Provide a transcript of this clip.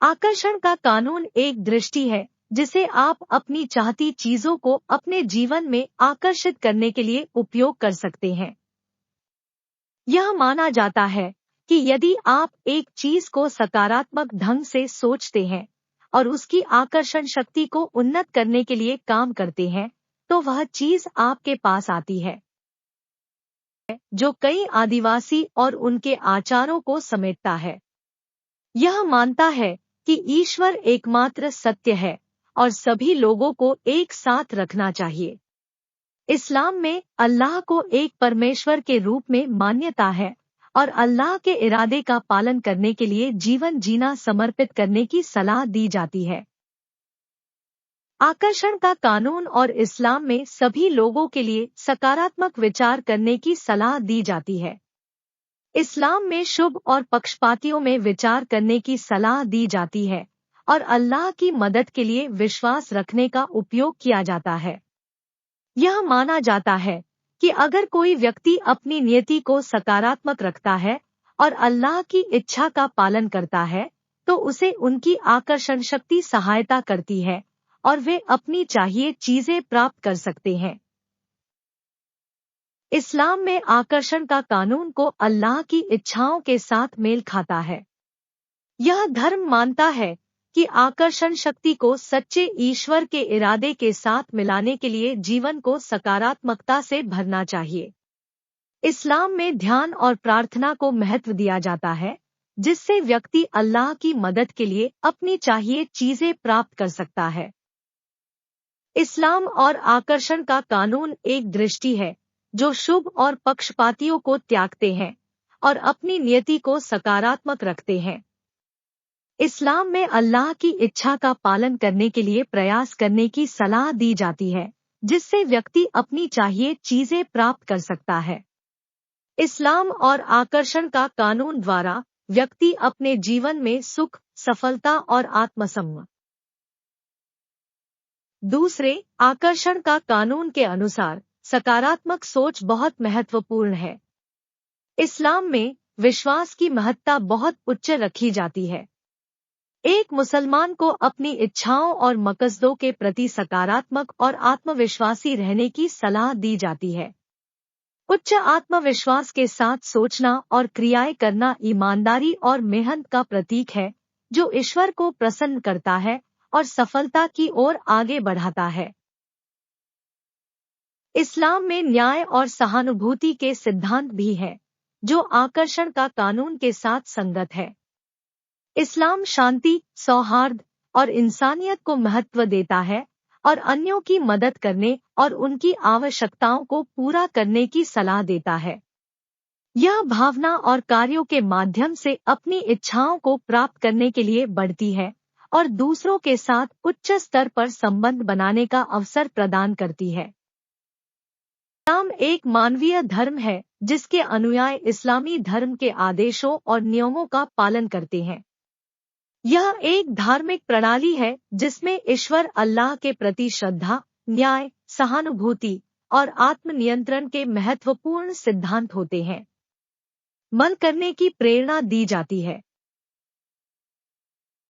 आकर्षण का कानून एक दृष्टि है जिसे आप अपनी चाहती चीजों को अपने जीवन में आकर्षित करने के लिए उपयोग कर सकते हैं। यह माना जाता है कि यदि आप एक चीज को सकारात्मक ढंग से सोचते हैं और उसकी आकर्षण शक्ति को उन्नत करने के लिए काम करते हैं, तो वह चीज आपके पास आती है, जो कई आदिवासी और उनके आचारों को समेटता है। यह मानता है कि ईश्वर एकमात्र सत्य है और सभी लोगों को एक साथ रखना चाहिए। इस्लाम में अल्लाह को एक परमेश्वर के रूप में मान्यता है और अल्लाह के इरादे का पालन करने के लिए जीवन जीना समर्पित करने की सलाह दी जाती है। आकर्षण का कानून और इस्लाम में सभी लोगों के लिए सकारात्मक विचार करने की सलाह दी जाती है। इस्लाम में शुभ और पक्षपातियों में विचार करने की सलाह दी जाती है और अल्लाह की मदद के लिए विश्वास रखने का उपयोग किया जाता है। यह माना जाता है कि अगर कोई व्यक्ति अपनी नियति को सकारात्मक रखता है और अल्लाह की इच्छा का पालन करता है, तो उसे उनकी आकर्षण शक्ति सहायता करती है और वे अपनी चाहिए चीजें प्राप्त कर सकते हैं। इस्लाम में आकर्षण का कानून को अल्लाह की इच्छाओं के साथ मेल खाता है। यह धर्म मानता है कि आकर्षण शक्ति को सच्चे ईश्वर के इरादे के साथ मिलाने के लिए जीवन को सकारात्मकता से भरना चाहिए। इस्लाम में ध्यान और प्रार्थना को महत्व दिया जाता है, जिससे व्यक्ति अल्लाह की मदद के लिए अपनी चाहिए चीजें प्राप्त कर सकता है। इस्लाम और आकर्षण का कानून एक दृष्टि है जो शुभ और पक्षपातियों को त्यागते हैं और अपनी नियति को सकारात्मक रखते हैं। इस्लाम में अल्लाह की इच्छा का पालन करने के लिए प्रयास करने की सलाह दी जाती है, जिससे व्यक्ति अपनी चाहिए चीजें प्राप्त कर सकता है। इस्लाम और आकर्षण का कानून द्वारा व्यक्ति अपने जीवन में सुख, सफलता और आत्मसम्मान। दूसरे, आकर्षण का कानून के अनुसार सकारात्मक सोच बहुत महत्वपूर्ण है। इस्लाम में विश्वास की महत्ता बहुत उच्च रखी जाती है। एक मुसलमान को अपनी इच्छाओं और मकसदों के प्रति सकारात्मक और आत्मविश्वासी रहने की सलाह दी जाती है। उच्च आत्मविश्वास के साथ सोचना और क्रियाएं करना ईमानदारी और मेहनत का प्रतीक है, जो ईश्वर को प्रसन्न करता है और सफलता की ओर आगे बढ़ाता है। इस्लाम में न्याय और सहानुभूति के सिद्धांत भी हैं, जो आकर्षण का कानून के साथ संगत है। इस्लाम शांति, सौहार्द और इंसानियत को महत्व देता है और अन्यों की मदद करने और उनकी आवश्यकताओं को पूरा करने की सलाह देता है। यह भावना और कार्यों के माध्यम से अपनी इच्छाओं को प्राप्त करने के लिए बढ़ती है और दूसरों के साथ उच्च स्तर पर संबंध बनाने का अवसर प्रदान करती है। इस्लाम एक मानवीय धर्म है जिसके अनुयायी इस्लामी धर्म के आदेशों और नियमों का पालन करते हैं। यह एक धार्मिक प्रणाली है जिसमें ईश्वर अल्लाह के प्रति श्रद्धा, न्याय, सहानुभूति और आत्मनियंत्रण के महत्वपूर्ण सिद्धांत होते हैं। अमल करने की प्रेरणा दी जाती है।